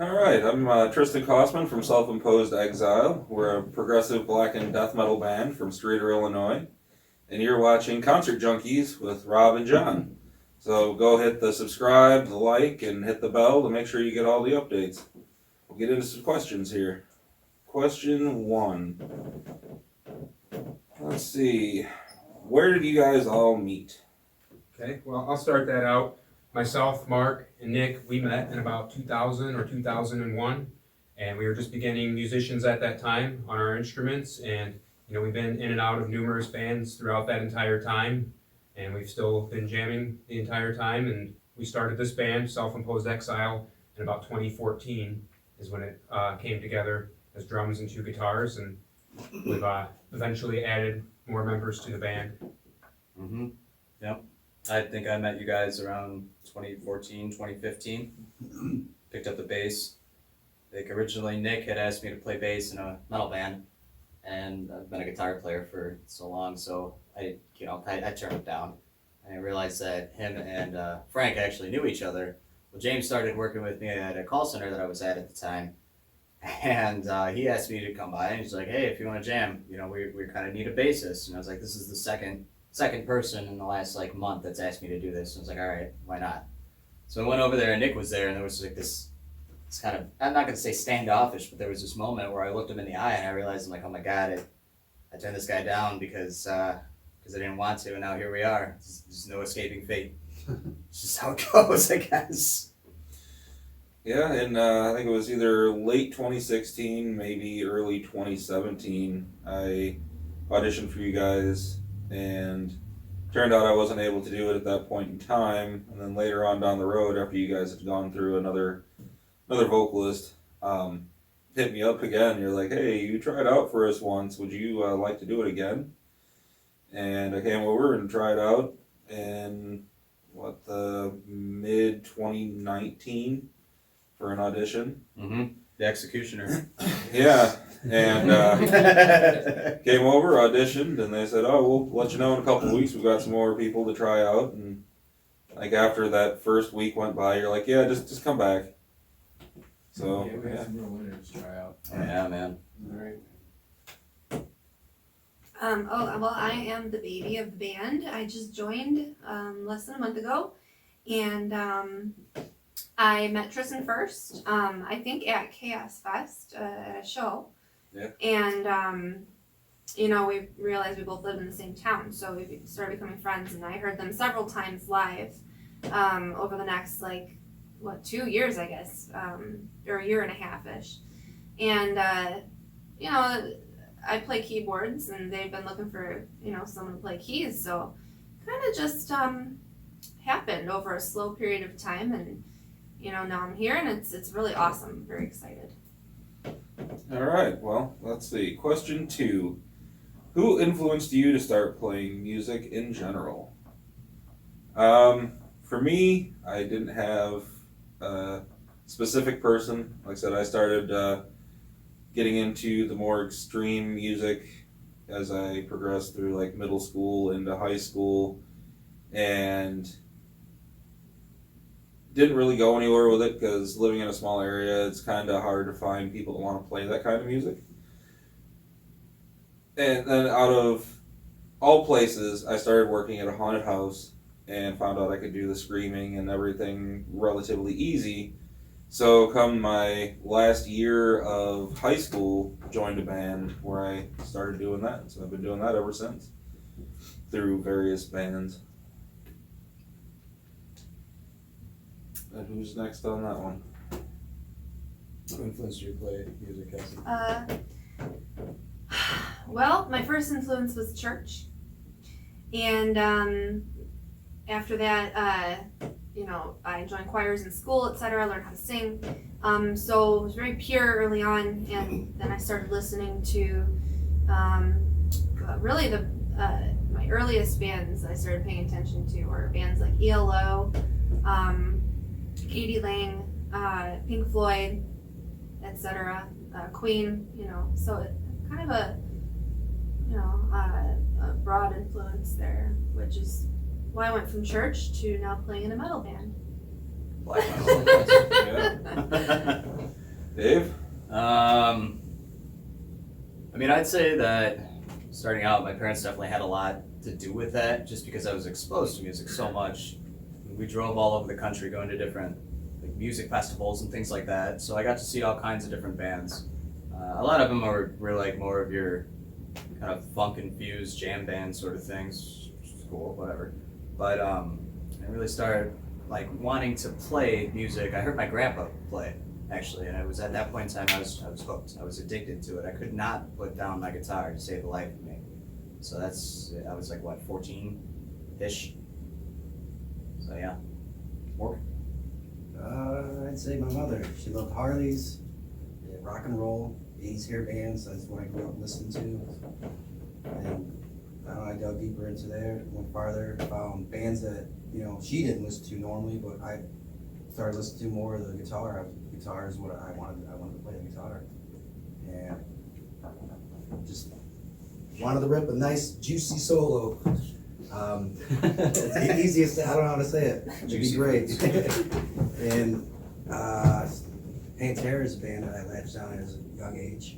All right, I'm Tristan Kossman from Self-Imposed Exile. We're a progressive black and death metal band from Streator, Illinois. And you're watching Concert Junkies with Rob and John. So go hit the subscribe, the like, and hit the bell to make sure you get all the updates. We'll get into some questions here. Question 1. Let's see. Where did you guys all meet? Okay, well, I'll start that out. Myself, Mark, and Nick, we met in about 2000 or 2001, and we were just beginning musicians at that time on our instruments, and we've been in and out of numerous bands throughout that entire time, and we've still been jamming the entire time, and we started this band, Self-Imposed Exile, in about 2014 is when it came together as drums and 2 guitars, and we've eventually added more members to the band. Mm-hmm. Yep. I think I met you guys around 2014, 2015. Picked up the bass. Like originally, Nick had asked me to play bass in a metal band, and I've been a guitar player for so long, so I turned it down. And I realized that him and Frank actually knew each other. Well, James started working with me at a call center that I was at the time, and he asked me to come by, and he's like, "Hey, if you want to jam, we kind of need a bassist." And I was like, "This is the second person in the last month that's asked me to do this." And I was like, all right, why not? So I went over there and Nick was there, and there was this kind of, I'm not going to say standoffish, but there was this moment where I looked him in the eye and I realized, I'm like, oh my God, I turned this guy down because I didn't want to, and now here we are. There's no escaping fate. It's just how it goes, I guess. Yeah, and I think it was either late 2016, maybe early 2017, I auditioned for you guys, and turned out I wasn't able to do it at that point in time. And then later on down the road, after you guys had gone through another vocalist, hit me up again. You're like, "Hey, you tried out for us once. Would you like to do it again?" And I came over and tried out in the mid 2019 for an audition. Mm-hmm. The Executioner. Yeah. And came over, auditioned, and they said, "Oh, we'll let you know in a couple of weeks. We've got some more people to try out." And after that first week went by, you're like, "Yeah, just come back." So yeah, we had some real winners try out. Yeah, man. All right. Well, I am the baby of the band. I just joined less than a month ago, and I met Tristan first. I think at Chaos Fest at a show. Yeah. And we realized we both lived in the same town, so we started becoming friends. And I heard them several times live over the next 2 years, I guess, or a year and a half ish. And I play keyboards, and they've been looking for someone to play keys. So kind of just happened over a slow period of time, and now I'm here, and it's really awesome. I'm very excited. all right, well, let's see. Question 2: Who influenced you to start playing music in general? For me, I didn't have a specific person. Like I said, I started getting into the more extreme music as I progressed through middle school into high school, and didn't really go anywhere with it because living in a small area, it's kind of hard to find people that want to play that kind of music. And then out of all places, I started working at a haunted house and found out I could do the screaming and everything relatively easy. So come my last year of high school, joined a band where I started doing that. So I've been doing that ever since through various bands. And who's next on that one? Who influenced you to play music, Cassie? Well, my first influence was church, and after that, I joined choirs in school, etc. Learned how to sing. So it was very pure early on, and then I started listening to really my earliest bands I started paying attention to were bands like ELO, Katie Lang, Pink Floyd, etc. Queen. So it kind of a broad influence there, which is why I went from church to now playing in a metal band. Yeah. Dave? I mean, I'd say that starting out, my parents definitely had a lot to do with that, just because I was exposed to music so much. We drove all over the country going to different like music festivals and things like that, so I got to see all kinds of different bands. A lot of them were like more of your kind of funk-infused jam band sort of things, which is cool, whatever. But I really started like wanting to play music. I heard my grandpa play, actually, and I was at that point in time I was hooked. I was addicted to it. I could not put down my guitar to save the life of me. So I was like what, 14-ish. So yeah, work. I'd say my mother. She loved Harleys, yeah, rock and roll, 80s hair bands. That's what I grew up listening to. And I dug deeper into there, went farther, found bands that she didn't listen to normally, but I started listening to more of the guitar. Guitar is what I wanted. I wanted to play the guitar, and just wanted to rip a nice juicy solo. It's the easiest. I don't know how to say it. It'd be great. And Pantera is a band that I latched on at a young age.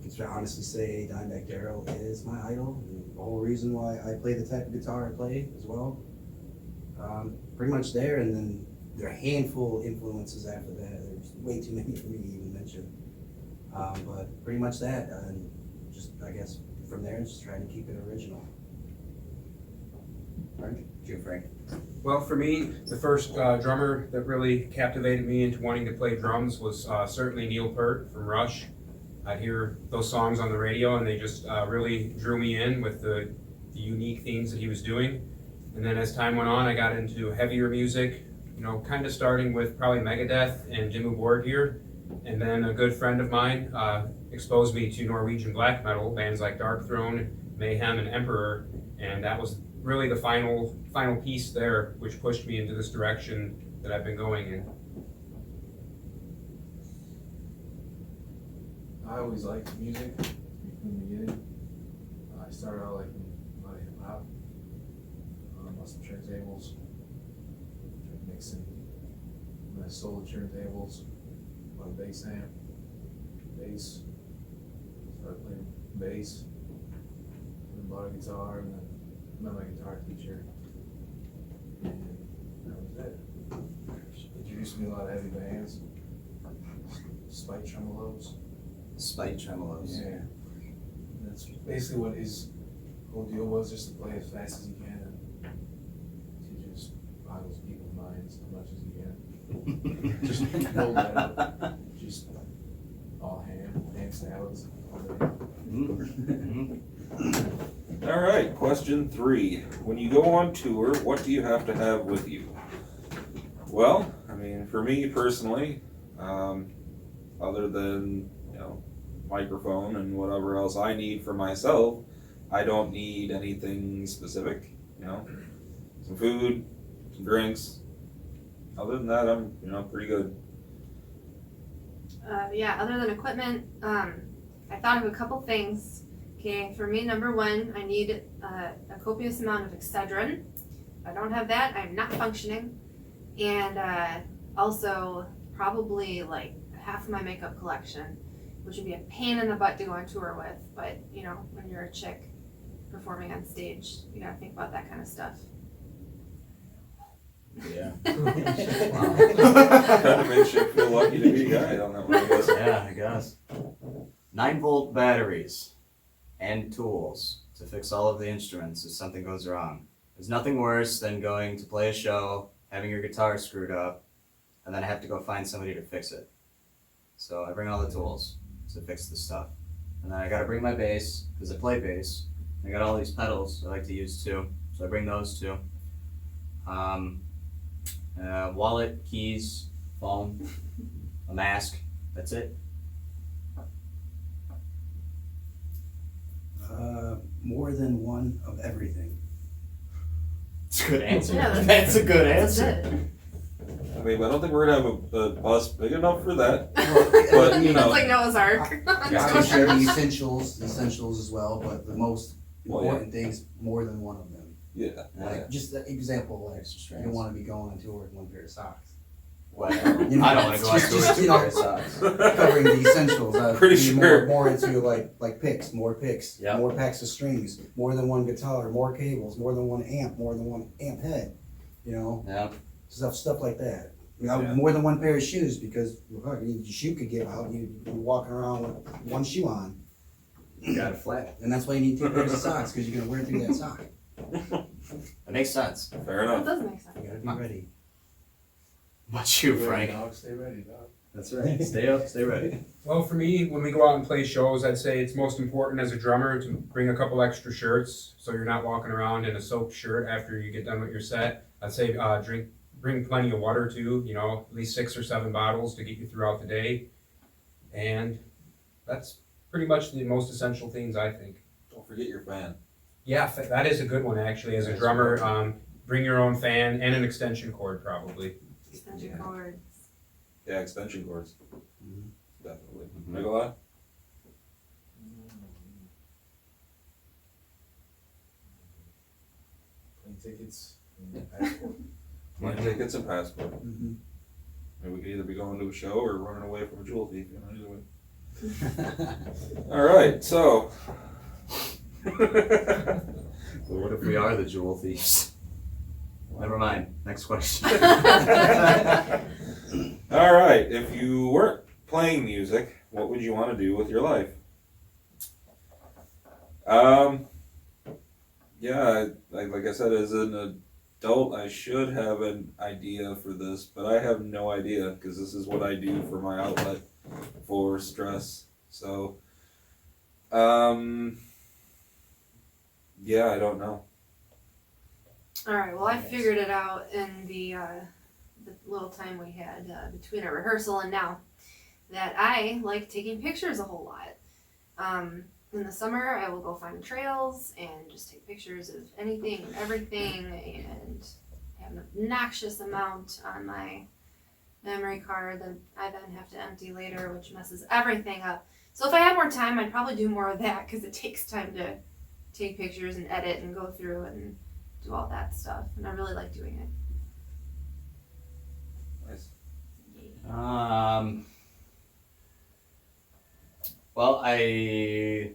I can honestly say Dimebag Darrell is my idol, and the whole reason why I play the type of guitar I play as well. Pretty much there, and then there are a handful of influences after that. There's way too many for me to even mention. But pretty much that, and just I guess from there, just trying to keep it original. Frank? You, Frank? Well, for me, the first drummer that really captivated me into wanting to play drums was certainly Neil Peart from Rush. I'd hear those songs on the radio, and they just really drew me in with the unique things that he was doing. And then as time went on, I got into heavier music, kind of starting with probably Megadeth and Dimmu Borgir. And then a good friend of mine exposed me to Norwegian black metal, bands like Dark Throne, Mayhem, and Emperor. And that was really the final piece there, which pushed me into this direction that I've been going in. I always liked music from the beginning. I started out liking a lot of hip hop, some turntables, mixing. When I sold the turntables, bought a bass amp, started playing bass, then bought a guitar, and then met my guitar teacher, and that was it. Introduced me to a lot of heavy bands, Spike Tremolos. Spike Tremolos. Yeah. That's basically what his whole deal was, just to play as fast as he can and to just boggles people's minds as much as he can. Just build that up. Just all ham salads all day. All right, question 3. When you go on tour, what do you have to have with you? Well, I mean, for me personally, other than, microphone and whatever else I need for myself, I don't need anything specific, some food, some drinks. Other than that, I'm, pretty good. Other than equipment, I thought of a couple things. Okay, for me, number 1, I need a copious amount of Excedrin. If I don't have that, I'm not functioning. And also probably like half of my makeup collection, which would be a pain in the butt to go on tour with. But, when you're a chick performing on stage, you gotta think about that kind of stuff. Yeah. Kind of makes you feel lucky to be a guy on that one, I guess. Yeah, I guess. 9-volt batteries and tools to fix all of the instruments if something goes wrong. There's nothing worse than going to play a show, having your guitar screwed up, and then I have to go find somebody to fix it. So I bring all the tools to fix the stuff. And then I gotta bring my bass, because I play bass. I got all these pedals I like to use too, so I bring those too. Wallet, keys, phone, a mask, that's it. More than one of everything. It's a good answer. Yeah, That's a good That's answer. it. I mean, I don't think we're gonna have a bus big enough for that. But, It's like Noah's Ark. Obviously, the essentials as well, but the most Well, yeah. important things, more than one of them. Yeah. Like, just an example, like, you don't want to be going on tour with one pair of socks. Well, You know, I don't want to go out to just, a you know, pair of socks. covering the essentials. Pretty Be sure. more into like picks, more picks, Yep. more packs of strings, more than one guitar, more cables, more than one amp, more than one amp head. You know, Yeah. stuff like that. You know, Yeah. more than one pair of shoes because well, your shoe could give out. You're walking around with one shoe on, You got it flat. and that's why you need two pairs of socks because you're gonna wear through that sock. That makes sense. Fair That enough. does make sense. You gotta be ready. What's you, Stay ready, Frank? dog, stay ready, dog. That's right. Stay up, stay ready. Well, for me, when we go out and play shows, I'd say it's most important as a drummer to bring a couple extra shirts so you're not walking around in a soaked shirt after you get done with your set. I'd say bring plenty of water too, you know, at least 6 or 7 bottles to get you throughout the day. And that's pretty much the most essential things, I think. Don't forget your fan. Yeah, that is a good one actually. As a drummer, bring your own fan and an extension cord probably. Extension Yeah. cords. Yeah, extension cords. Mhm. Definitely. Mhm. Nikolai? Plane tickets and passport. Plane tickets and passport. Mhm. Maybe we could either be going to a show or running away from a jewel thief. You know, either way. All right, so. Well, what if we are the jewel thieves? Never mind. Next question. All right, if you weren't playing music, what would you want to do with your life? Yeah, like I said, as an adult, I should have an idea for this, but I have no idea because this is what I do for my outlet for stress. So, yeah, I don't know. All right. Well, I figured it out in the little time we had between a rehearsal and now that I like taking pictures a whole lot. In the summer, I will go find trails and just take pictures of anything and everything, and have an obnoxious amount on my memory card that I then have to empty later, which messes everything up. So if I had more time, I'd probably do more of that because it takes time to take pictures and edit and go through and do all that stuff, and I really like doing it. Nice. Well, I,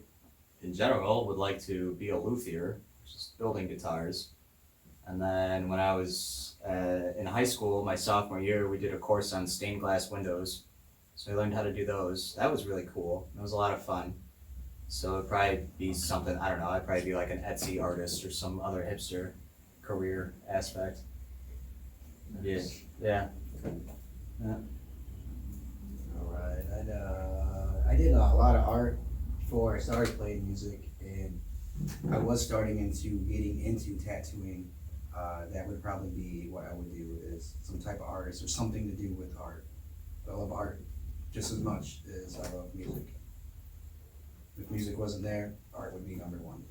in general, would like to be a luthier, just building guitars. And then when I was in high school, my sophomore year, we did a course on stained glass windows. So I learned how to do those. That was really cool. It was a lot of fun. So it'd probably be something, I don't know, I'd probably be like an Etsy artist or some other hipster career aspect. Nice. Yeah. Alright, I did a lot of art before I started playing music, and I was getting into tattooing. That would probably be what I would do, is some type of artist or something to do with art. I love art just as much as I love music. If music wasn't there, art would be number one.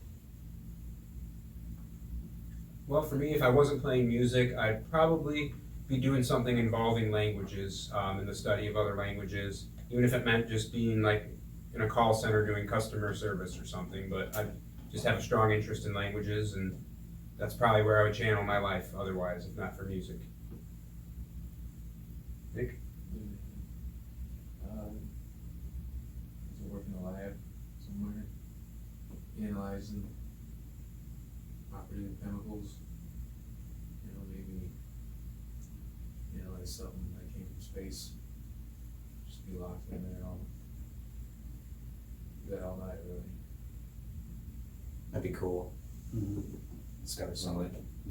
Well, for me, if I wasn't playing music, I'd probably be doing something involving languages, and the study of other languages, even if it meant just being like in a call center doing customer service or something, but I just have a strong interest in languages, and that's probably where I would channel my life otherwise, if not for music. Nick? To work in a lab somewhere, analyzing operative chemicals. You know, maybe analyze something that came from space. Just be locked in there all night, really. That'd be cool. Discover some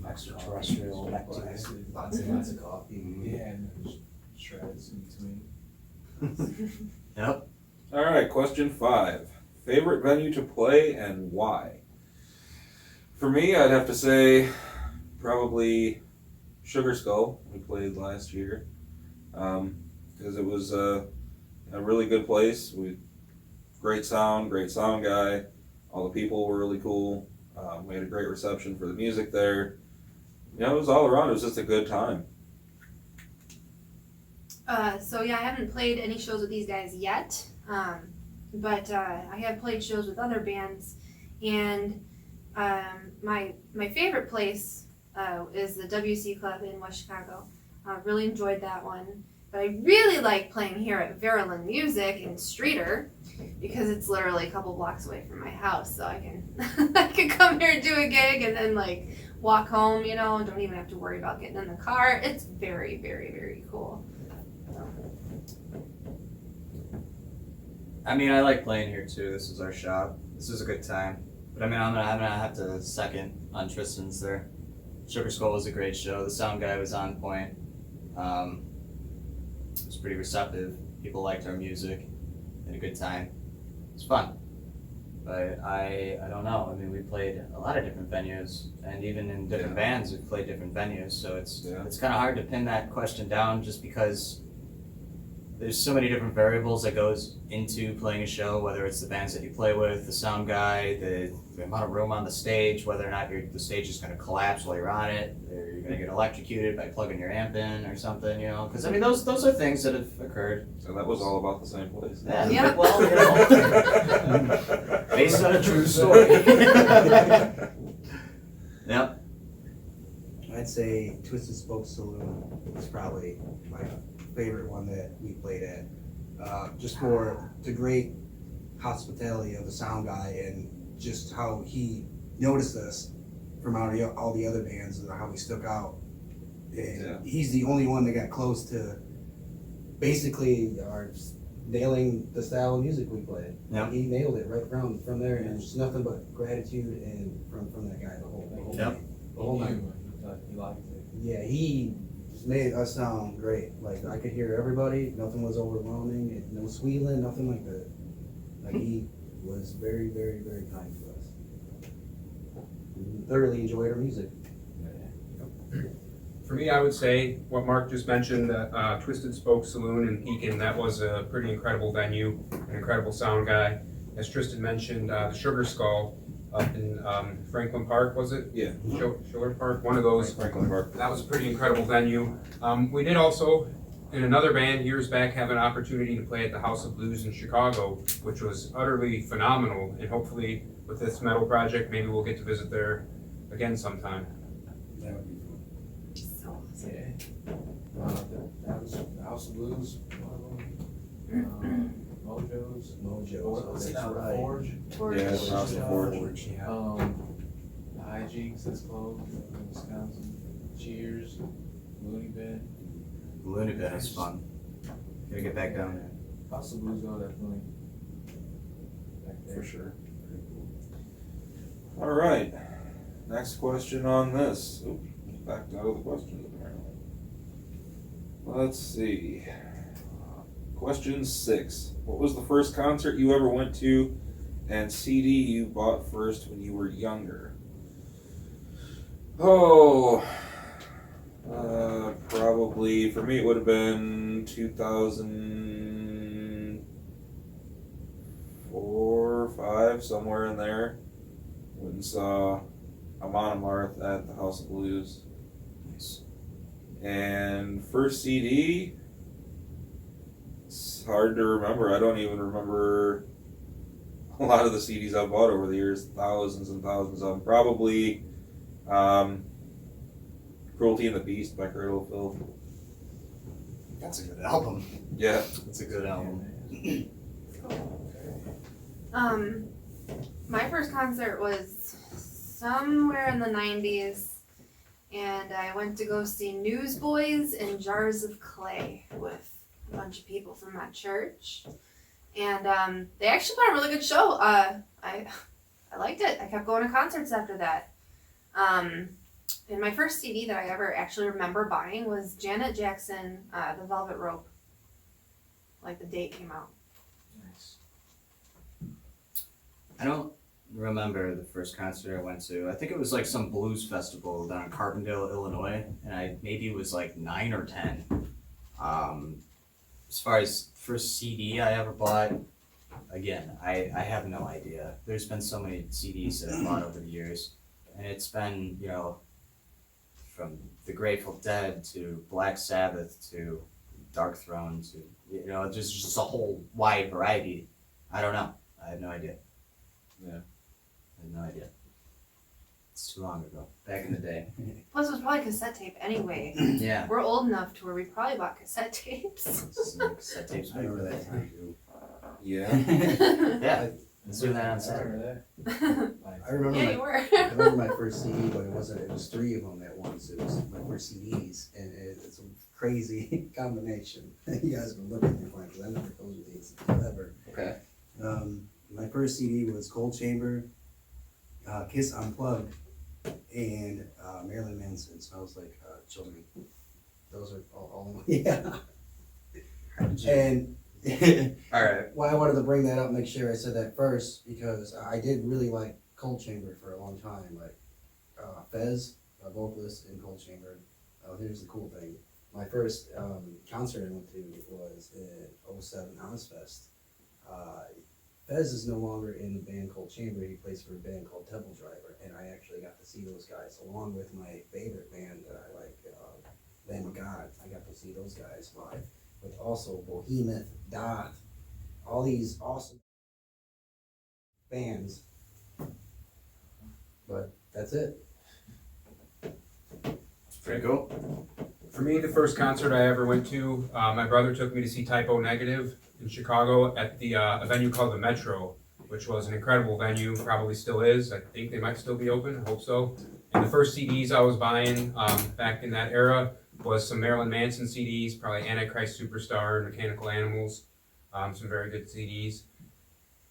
extraterrestrial Well, activity. lots and lots of coffee. Mhm. Yeah, and there's shreds in between. Yep. All right, question 5. Favorite venue to play and why? For me, I'd have to say probably Sugar Skull. We played last year because it was a really good place. Great sound guy. All the people were really cool. We had a great reception for the music there. You know, it was all around. It was just a good time. So yeah, I haven't played any shows with these guys yet, but I have played shows with other bands, and my favorite place is the WC Club in West Chicago. I really enjoyed that one. But I really like playing here at Verulan Music in Streeter because it's literally a couple blocks away from my house, so I can I can come here and do a gig and then like walk home, you know, and don't even have to worry about getting in the car. It's very, very, very cool. I mean, I like playing here too. This is our shop. This is a good time. But I mean, I'm gonna have to second on Tristan's there. Sugar Skull was a great show. The sound guy was on point. It was pretty receptive. People liked our music. Had a good time. It was fun. But I don't know. I mean, we played a lot of different venues, and even in different bands, we've played different venues. So it's kind of hard to pin that question down, just because there's so many different variables that goes into playing a show, whether it's the bands that you play with, the sound guy, the amount of room on the stage, whether or not the stage is going to collapse while you're on it, or you're going to get electrocuted by plugging your amp in or something, you know. Because, I mean, those are things that have occurred. So that was all about the same place. Yeah. Well, you know, based on a true story. Yep. I'd say Twisted Spoke Saloon is probably my favorite one that we played at. Just for the great hospitality of the sound guy and just how he noticed us from all the other bands and how we stuck out. And he's the only one that got close to basically nailing the style of music we played. Yep. He nailed it right from there, and it's nothing but gratitude and from that guy the whole Yep. night. The whole night. He liked it. Yeah, he just made us sound great. Like, I could hear everybody, nothing was overwhelming, and no squealing, nothing like that. Like, he was very, very, very kind to us. We thoroughly enjoyed our music. For me, I would say what Mark just mentioned, that Twisted Spoke Saloon in Pekin, that was a pretty incredible venue, an incredible sound guy. As Tristan mentioned, the Sugar Skull up in Franklin Park, was it? Yeah. Sugar Park, one of those. Franklin Park. That was a pretty incredible venue. We did also, in another band years back, have an opportunity to play at the House of Blues in Chicago, which was utterly phenomenal. And hopefully with this metal project, maybe we'll get to visit there again sometime. That would be fun. So awesome. Yeah. That was the House of Blues, one of them. Mojo's. What's it that's now? right. Forge. Yeah, it's House of Forge. The Hijinks that's closed in Wisconsin. Cheers. Looney Bin. Looney Bin is fun. Gotta get back down there. House of Blues, though, definitely. Back there. For sure. All right. Next question on this. Oop, backed out of the questions apparently. Let's see. Question 6. What was the first concert you ever went to and CD you bought first when you were younger? Oh, probably for me it would have been 2004, 5, somewhere in there. Went and saw Amon Amarth at the House of Blues. Nice. And first CD, it's hard to remember. I don't even remember a lot of the CDs I've bought over the years, thousands and thousands of them. Probably Cruelty and the Beast by Cradlefield. That's a good album. Yeah. That's a good album. My first concert was somewhere in the 90s, and I went to go see Newsboys and Jars of Clay with a bunch of people from my church. And they actually put on a really good show. I liked it. I kept going to concerts after that. And my first CD that I ever actually remember buying was Janet Jackson, The Velvet Rope. Like the date came out. Nice. I don't remember the first concert I went to. I think it was like some blues festival down in Carbondale, Illinois, and I maybe was like 9 or 10. As far as first CD I ever bought, again, I have no idea. There's been so many CDs that I've bought over the years, and it's been, you know, from the Grateful Dead to Black Sabbath to Dark Throne to, you know, just a whole wide variety. I don't know. I have no idea. Yeah. I have no idea. It's too long ago. Back in the day. Plus, it was probably cassette tape anyway. Yeah. We're old enough to where we probably bought cassette tapes. Some cassette tapes I back in remember the that day. time too. Yeah. Yeah. Let's do that on I Saturday. remember that. I remember Yeah, my you were. I remember my first CD, but it wasn't. It was 3 of them at once. It was my first CDs, and it's a crazy combination. You guys can look at me funny because I never told you these ever. Okay. My first CD was Cold Chamber, Kiss Unplugged, and Marilyn Manson. Smells Like Children. Those are all yeah. And All right. why I wanted to bring that up, make sure I said that first, because I did really like Cold Chamber for a long time. Like Fez, a vocalist in Cold Chamber. Here's the cool thing. My first concert I went to was in '07 Ozfest. Fez is no longer in the band Cold Chamber. He plays for a band called Temple Driver, and I actually got to see those guys along with my favorite band that I like, Lamb of God. I got to see those guys live, with also Behemoth, Dot, all these awesome bands. But that's it. Pretty cool. For me, the first concert I ever went to, my brother took me to see Typo Negative in Chicago at the a venue called the Metro, which was an incredible venue, probably still is. I think they might still be open, I hope so. And the first CDs I was buying back in that era was some Marilyn Manson CDs, probably Antichrist Superstar, Mechanical Animals, some very good CDs.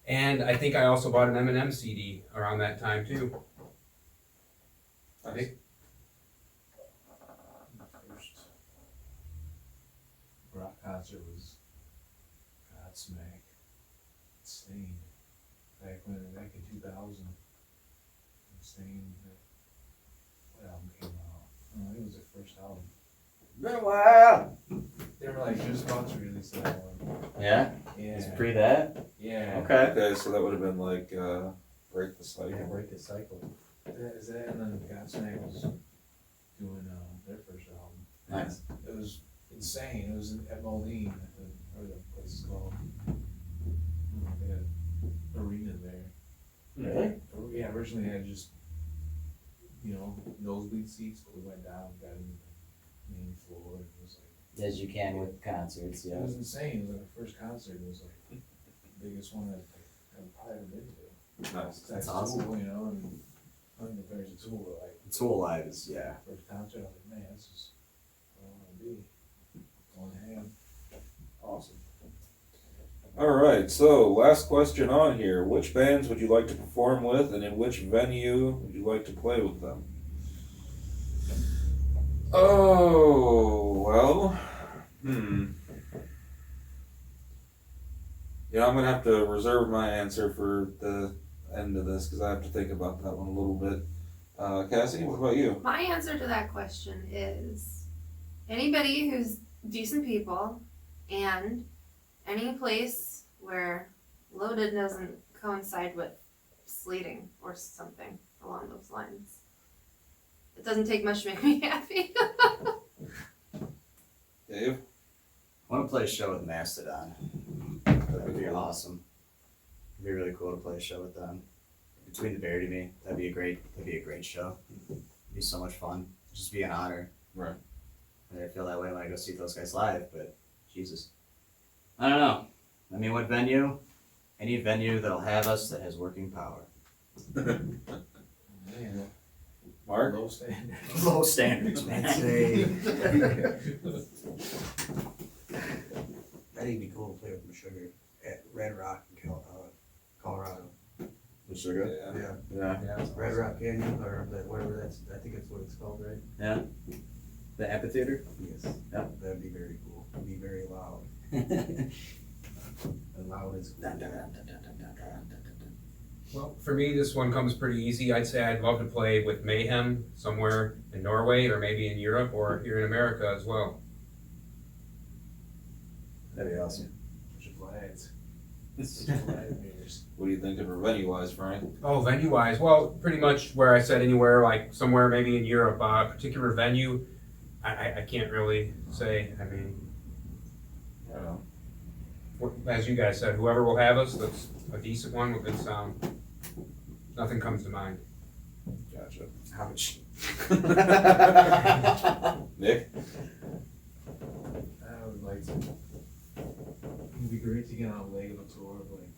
And I think I also bought an Eminem CD around that time too. Nice. First rock concert was Godsmack, Stained, back in 2000. Stained, what album came out? I think it was their first album. Been a while. They were like just about to release that one. Yeah? Yeah. It's pre that? Yeah. Okay. Okay, so that would have been like Break the Yeah, Cycle. break the cycle. That is that, and then Godsmack was doing their first album. Nice. It was insane. It was at Moline, at the whatever the place is called. They had an arena there. Really? Yeah, originally they had just, nosebleed seats, but we went down, got in the main floor, and it was like, As you can with concerts, it yeah. was insane. It was like the first concert. It was like the biggest one I've probably ever been to. Nice. That's Tool, awesome. and nothing compares to Tool, but like Tool Live is, yeah. first concert, I was like, man, this is where I want to be. On hand. Awesome. All right, so last question on here. Which bands would you like to perform with, and in which venue would you like to play with them? Oh, well, I'm going to have to reserve my answer for the end of this because I have to think about that one a little bit. Cassie, what about you? My answer to that question is anybody who's decent people and any place where loaded doesn't coincide with sleeting or something along those lines. It doesn't take much to make me happy. Dave? I want to play a show with Mastodon. That would be awesome. It'd be really cool to play a show with them. Between the Bear to me, that'd be a great show. It'd be so much fun. It'd just be an honor. Right. And I feel that way when I go see those guys live, but Jesus. I don't know. I mean, what venue? Any venue that'll have us that has working power. Man, Mark? low standard. Low standards, I'd man. say that'd be cool to play with Sugar at Red Rock in Colorado. Sugar? Yeah. Yeah. Yeah. Red Rock Canyon, or whatever that's, I think that's what it's called, right? Yeah. The amphitheater? Yes. Yep. That'd be very cool. It'd be very loud. And loud is cool. Well, for me, this one comes pretty easy. I'd say I'd love to play with Mayhem somewhere in Norway or maybe in Europe or here in America as well. That'd be awesome. Bunch of flags. Bunch of flag beers. What are you thinking for venue-wise, Frank? Oh, venue-wise, well, pretty much where I said anywhere, like somewhere maybe in Europe. Particular venue, I can't really say. I mean, as you guys said, whoever will have us, that's a decent one with good sound. Nothing comes to mind. Gotcha. Ouch. Nick? I would like to. It would be great to get on a leg of a tour of like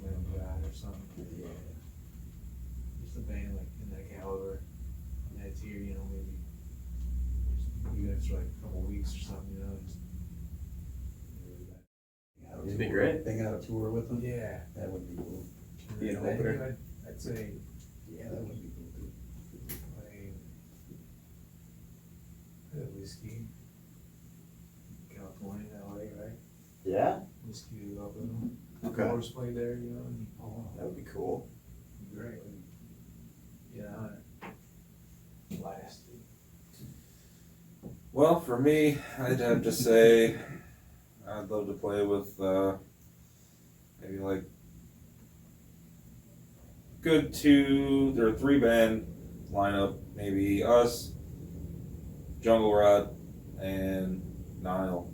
Lamb of God or something. Yeah. Just a band like in that caliber, in that tier, you know, maybe. Even if it's like a couple weeks or something, you know. Just really bad. It'd be great. Thinking out a tour with them? Yeah. That would be cool. Be an I- opener. I'd say Yeah, that would be cool too. like whiskey. California, LA, right? Yeah? Whiskey would go up with them. Okay. Doors played there, you know, and That would be cool. it'd be great. Blast. Well, for me, I'd have to say I'd love to play with maybe like good 2 or 3 band lineup. Maybe us, Jungle Rot, and Nile.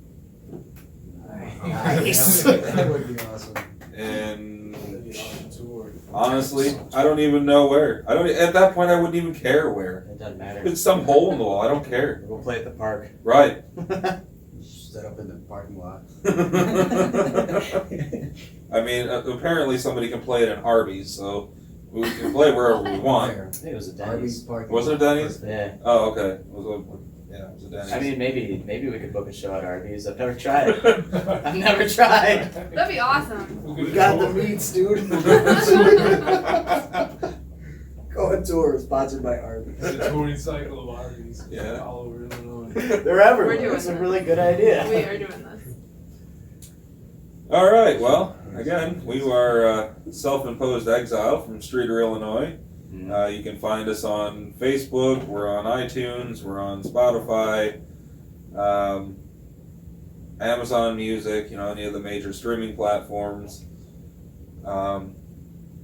Nice. That would be awesome. And That'd be an awesome tour. honestly, I don't even know where. I don't. At that point, I wouldn't even care where. It doesn't matter. It's some hole in the wall. I don't care. We'll play at the park. Right. Set up in the parking lot. I mean, apparently somebody can play it in Arby's, so we can play wherever we want. There. I think it was a Arby's Denny's. parking. Was it a Denny's? Yeah. Oh, okay. It was a Denny's. I mean, maybe we could book a show at Arby's. I've never tried. I've never tried. That'd be awesome. We got the meats, dude. Go on tour, sponsored by Arby's. It's a touring cycle of Arby's. Yeah. All over Illinois. They're everywhere. We're doing That's a this. really good idea. We are doing this. All right. Well, again, we are self-imposed exile from Streeter, Illinois. You can find us on Facebook. We're on iTunes. We're on Spotify, Amazon Music. You know, any of the major streaming platforms.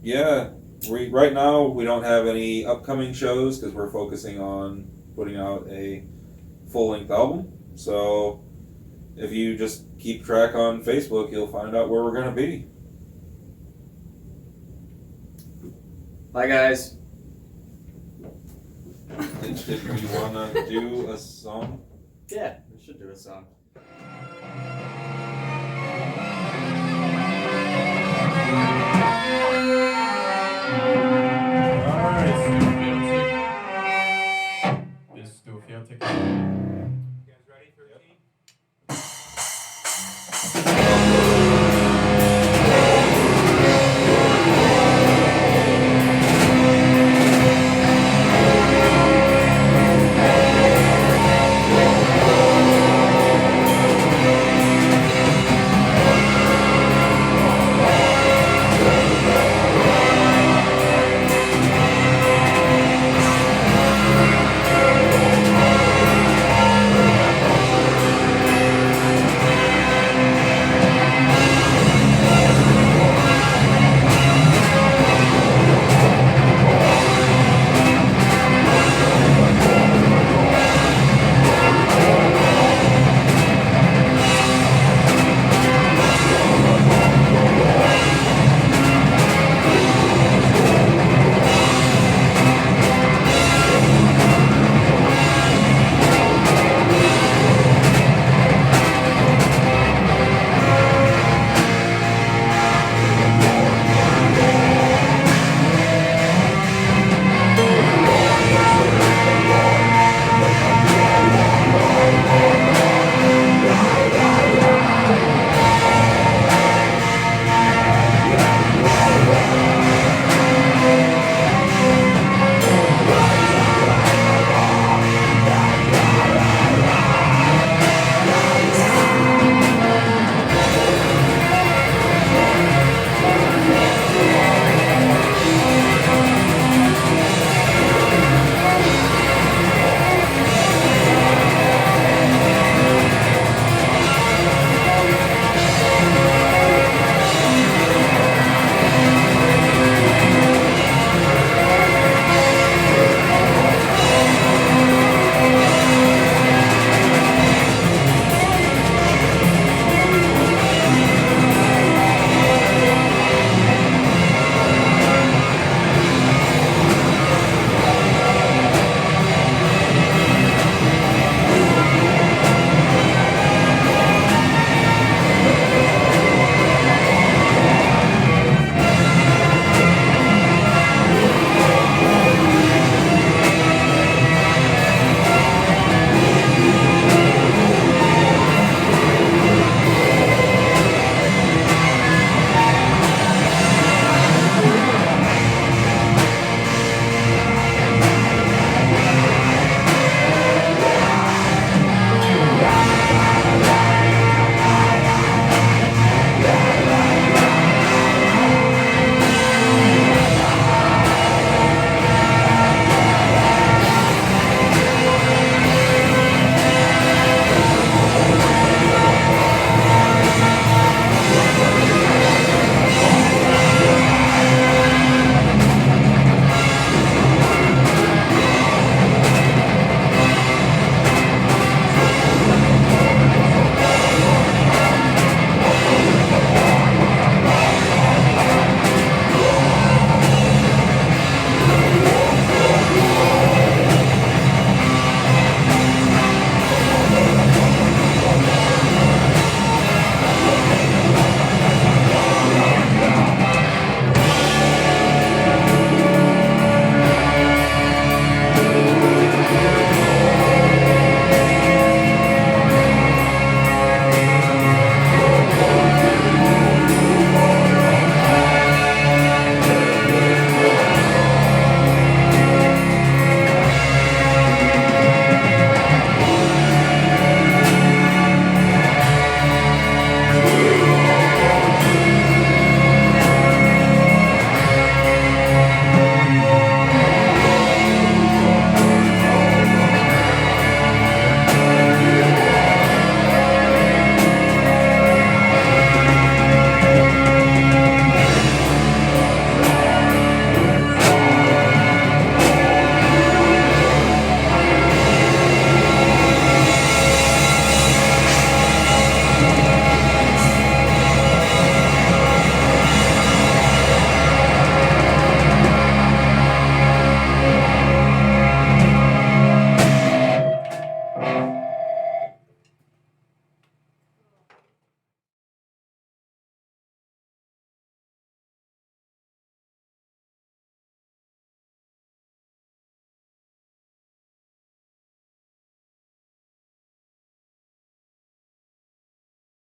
Yeah. Right now we don't have any upcoming shows because we're focusing on putting out a full-length album. So if you just keep track on Facebook, you'll find out where we're going to be. Bye, guys. Did you want to do a song? Yeah, we should do a song.